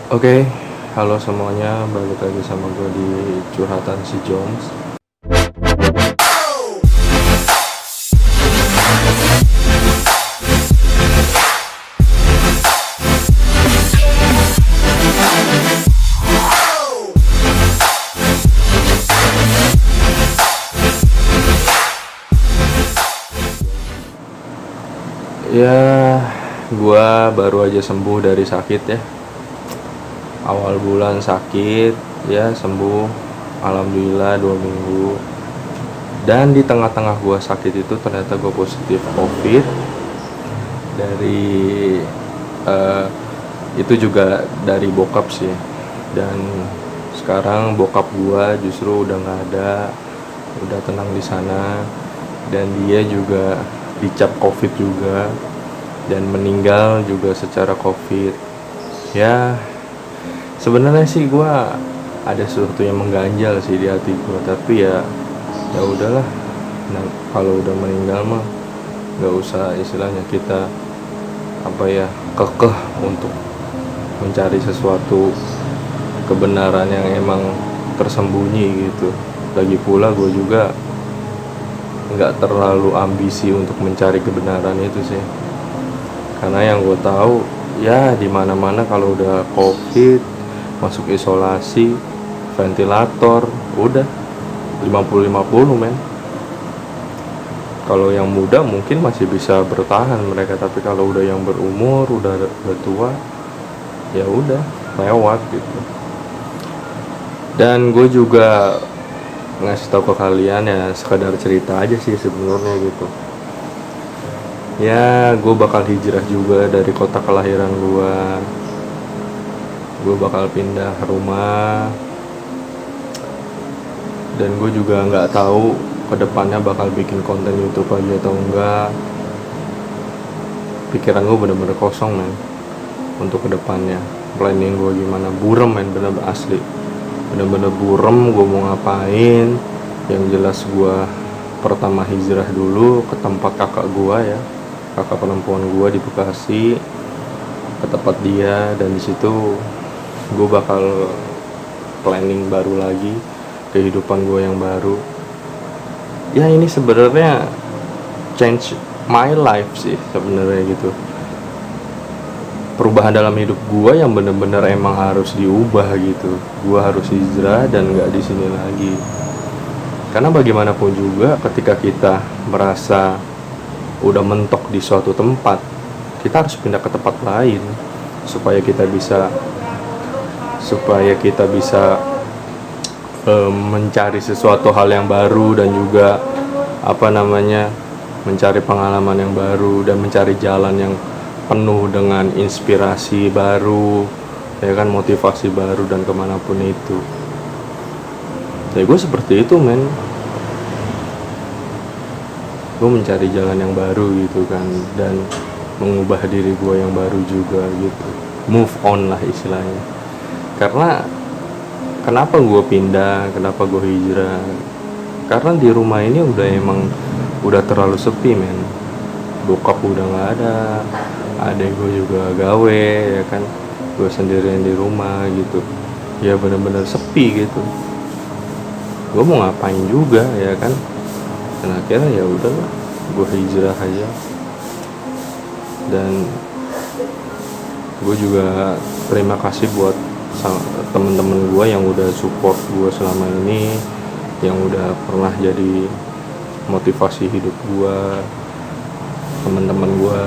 Oke, halo semuanya, balik lagi sama gue di curhatan si Jones. Ya, gue baru aja sembuh dari sakit ya. Awal bulan sakit, ya sembuh, alhamdulillah 2 minggu. Dan di tengah-tengah gue sakit itu ternyata gue positif COVID. Dari eh, itu juga dari bokap sih. Dan sekarang bokap gue justru udah nggak ada, udah tenang di sana. Dan dia juga dicap COVID juga dan meninggal juga secara COVID. Ya, sebenarnya sih gue ada sesuatu yang mengganjal sih di hati gue, tapi ya udahlah. Nah, kalau udah meninggal mah nggak usah istilahnya kita apa ya kekeh untuk mencari sesuatu kebenaran yang emang tersembunyi gitu. Lagi pula gue juga nggak terlalu ambisi untuk mencari kebenaran itu sih, karena yang gue tahu ya di mana mana kalau udah COVID masuk isolasi ventilator udah 50-50 men. Kalau yang muda mungkin masih bisa bertahan mereka, tapi kalau udah yang berumur udah tua ya udah lewat gitu. Dan gue juga ngasih tahu ke kalian ya sekadar cerita aja sih sebenarnya gitu. Ya gue bakal hijrah juga dari kota kelahiran gue bakal pindah rumah. Dan gue juga nggak tahu kedepannya bakal bikin konten YouTube aja atau enggak. Pikiran gue bener-bener kosong men untuk kedepannya. Planning gue gimana, burem men, bener-bener asli, bener-bener burem gue mau ngapain. Yang jelas gue pertama hijrah dulu ke tempat kakak gue ya, kakak perempuan gue di Bekasi, ke tempat dia. Dan disitu gue bakal planning baru lagi, kehidupan gue yang baru. Ya ini sebenarnya change my life sih sebenarnya gitu. Perubahan dalam hidup gue yang bener-bener emang harus diubah gitu. Gue harus hijrah dan nggak di sini lagi. Karena bagaimanapun juga ketika kita merasa udah mentok di suatu tempat, kita harus pindah ke tempat lain supaya kita bisa mencari sesuatu hal yang baru, dan juga mencari pengalaman yang baru dan mencari jalan yang penuh dengan inspirasi baru, ya kan, motivasi baru dan kemanapun itu. Ya gue seperti itu men, gue mencari jalan yang baru gitu kan, dan mengubah diri gue yang baru juga gitu, move on lah istilahnya. Karena kenapa gue pindah, kenapa gue hijrah, karena di rumah ini udah terlalu sepi men. Bokap udah nggak ada, adek gue juga gawe ya kan, gue sendirian di rumah gitu. Ya bener-bener sepi gitu, gue mau ngapain juga ya kan. Dan akhirnya ya udahlah, gue hijrah aja. Dan gue juga terima kasih buat temen-temen gue yang udah support gue selama ini, yang udah pernah jadi motivasi hidup gue. Teman-teman gue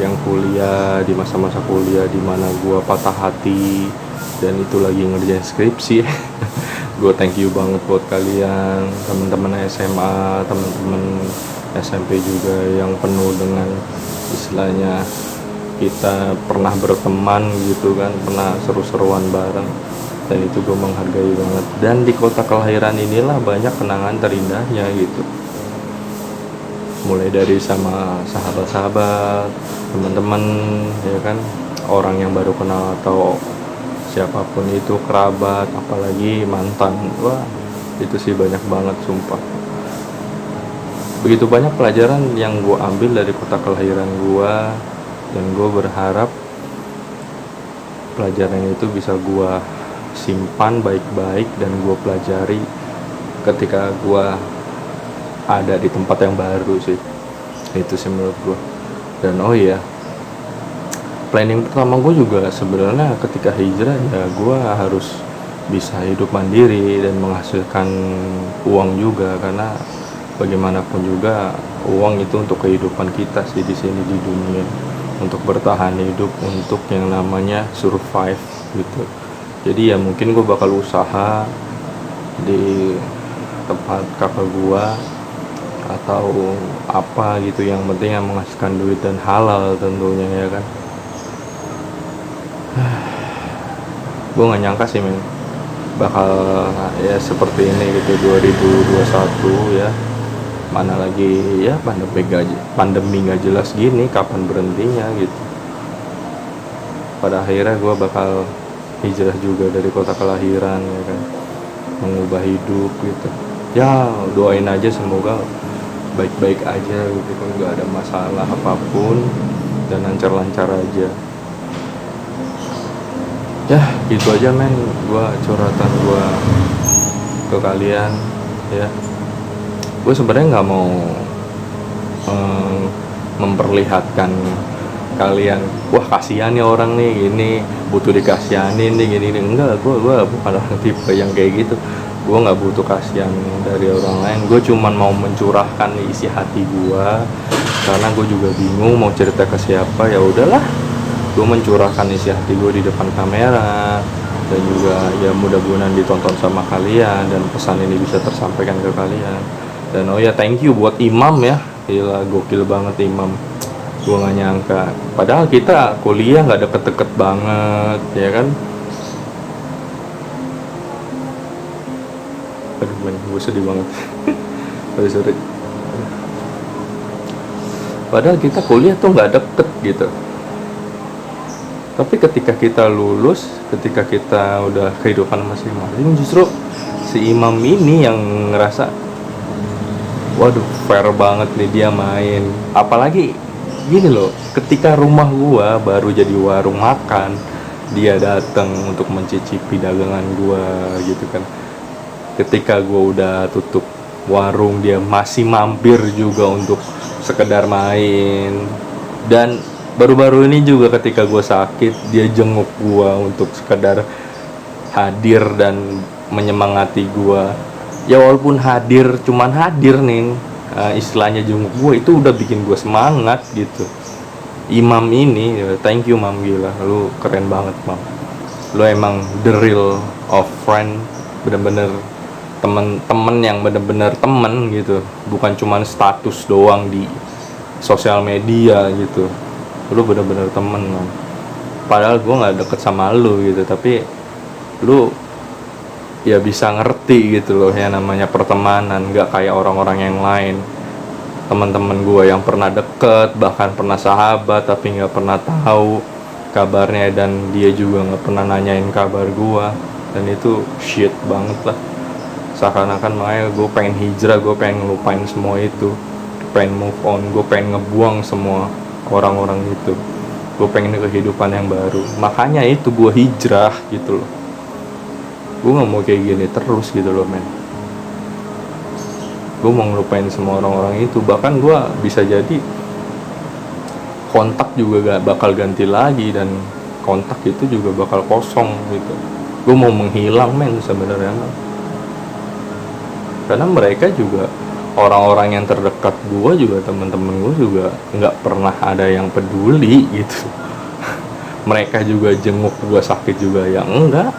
yang kuliah, di masa-masa kuliah di mana gue patah hati dan itu lagi ngerjain skripsi. Gue thank you banget buat kalian, teman-teman SMA, teman-teman SMP juga, yang penuh dengan istilahnya kita pernah berteman gitu kan, pernah seru-seruan bareng, dan itu gue menghargai banget. Dan di kota kelahiran inilah banyak kenangan terindahnya gitu, mulai dari sama sahabat-sahabat, teman-teman ya kan, orang yang baru kenal atau siapapun itu, kerabat, apalagi mantan. Wah itu sih banyak banget sumpah. Begitu banyak pelajaran yang gue ambil dari kota kelahiran gue, dan gue berharap pelajaran itu bisa gua simpan baik-baik dan gua pelajari ketika gua ada di tempat yang baru sih. Itu sih menurut gua. Dan oh iya, planning pertama gue juga sebenarnya ketika hijrah ya gue harus bisa hidup mandiri dan menghasilkan uang juga, karena bagaimanapun juga uang itu untuk kehidupan kita sih di sini di dunia, untuk bertahan hidup, untuk yang namanya survive gitu. Jadi ya mungkin gue bakal usaha di tempat kakak gue atau apa gitu, yang penting yang menghasilkan duit dan halal tentunya ya kan. Gue gak nyangka sih men bakal ya seperti ini gitu 2021 ya, mana lagi ya pandemi gak jelas gini kapan berhentinya gitu. Pada akhirnya gue bakal hijrah juga dari kota kelahiran ya kan, mengubah hidup gitu ya. Doain aja semoga baik-baik aja gitu kan, gak ada masalah apapun dan lancar-lancar aja ya. Gitu aja men, gue curhatan gue ke kalian ya. Gue sebenarnya nggak mau memperlihatkan kalian wah kasihan nih orang nih gini butuh dikasihanin nih gini, enggak. Gue bukan orang tipe yang kayak gitu. Gue nggak butuh kasihan dari orang lain. Gue cuman mau mencurahkan isi hati gue, karena gue juga bingung mau cerita ke siapa. Ya udahlah, gue mencurahkan isi hati gue di depan kamera, dan juga ya mudah-mudahan ditonton sama kalian dan pesan ini bisa tersampaikan ke kalian. Dan oh ya, thank you buat Imam ya, gila gokil banget Imam. Gue gak nyangka, padahal kita kuliah gak deket-deket banget ya kan. Aduh men, gue sedih banget. sorry. Padahal kita kuliah tuh gak deket gitu, tapi ketika kita lulus, ketika kita udah kehidupan masing-masing, justru si Imam ini yang ngerasa waduh fair banget nih dia main. Apalagi gini loh, ketika rumah gua baru jadi warung makan, dia datang untuk mencicipi dagangan gua gitu kan. Ketika gua udah tutup warung, dia masih mampir juga untuk sekedar main. Dan baru-baru ini juga ketika gue sakit, dia jenguk gue untuk sekedar hadir dan menyemangati gue. Ya walaupun hadir, cuman hadir nih, istilahnya jenguk gue, itu udah bikin gue semangat gitu. Imam ini, thank you Mam, gila, lu keren banget Mam. Lu emang the real of friend, bener-bener temen yang bener-bener temen gitu, bukan cuman status doang di sosial media gitu. Lu bener-bener temen man. Padahal gue nggak deket sama lu gitu, tapi lu ya bisa ngerti gitu loh ya namanya pertemanan. Nggak kayak orang-orang yang lain, teman-teman gue yang pernah deket, bahkan pernah sahabat, tapi nggak pernah tahu kabarnya, dan dia juga nggak pernah nanyain kabar gue. Dan itu shit banget lah. Seakan-akan makanya gue pengen hijrah, gue pengen ngelupain semua itu, pengen move on, gue pengen ngebuang semua orang-orang itu. Gue pengen kehidupan yang baru, makanya itu gue hijrah gitu loh. Gue gak mau kayak gini terus gitu loh men. Gue mau ngelupain semua orang-orang itu. Bahkan gue bisa jadi kontak juga gak bakal ganti lagi, dan kontak itu juga bakal kosong gitu. Gue mau menghilang men sebenarnya, karena mereka juga orang-orang yang terdekat gue juga, teman-teman gue juga nggak pernah ada yang peduli gitu. Mereka juga jenguk gue sakit juga ya enggak,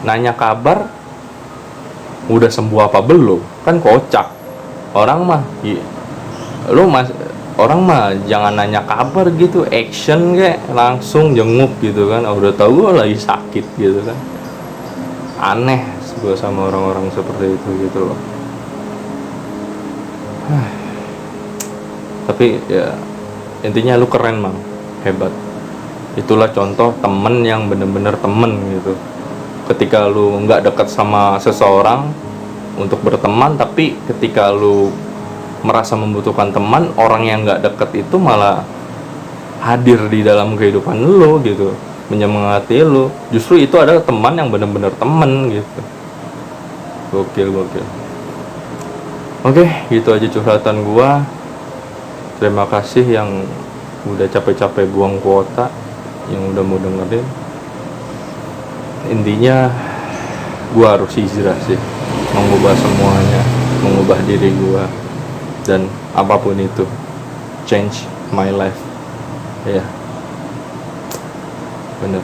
nanya kabar udah sembuh apa belum, kan kocak. Orang mah orang mah jangan nanya kabar gitu, action kayak langsung jenguk gitu kan. Udah tahu gue lagi sakit gitu kan. Aneh gue sama orang-orang seperti itu gitu loh. Tapi ya intinya lu keren Mang, hebat. Itulah contoh temen yang bener-bener temen gitu. Ketika lu nggak dekat sama seseorang untuk berteman, tapi ketika lu merasa membutuhkan teman, orang yang nggak deket itu malah hadir di dalam kehidupan lu gitu. menyemangati lu. Justru itu adalah teman yang benar-benar teman gitu. Gokil. Oke, gitu aja curhatan gua. Terima kasih yang udah capek-capek buang kuota, yang udah mau dengerin. Intinya gua harus hijrah sih, mengubah semuanya, mengubah diri gua, dan apapun itu, change my life. Ya, bener.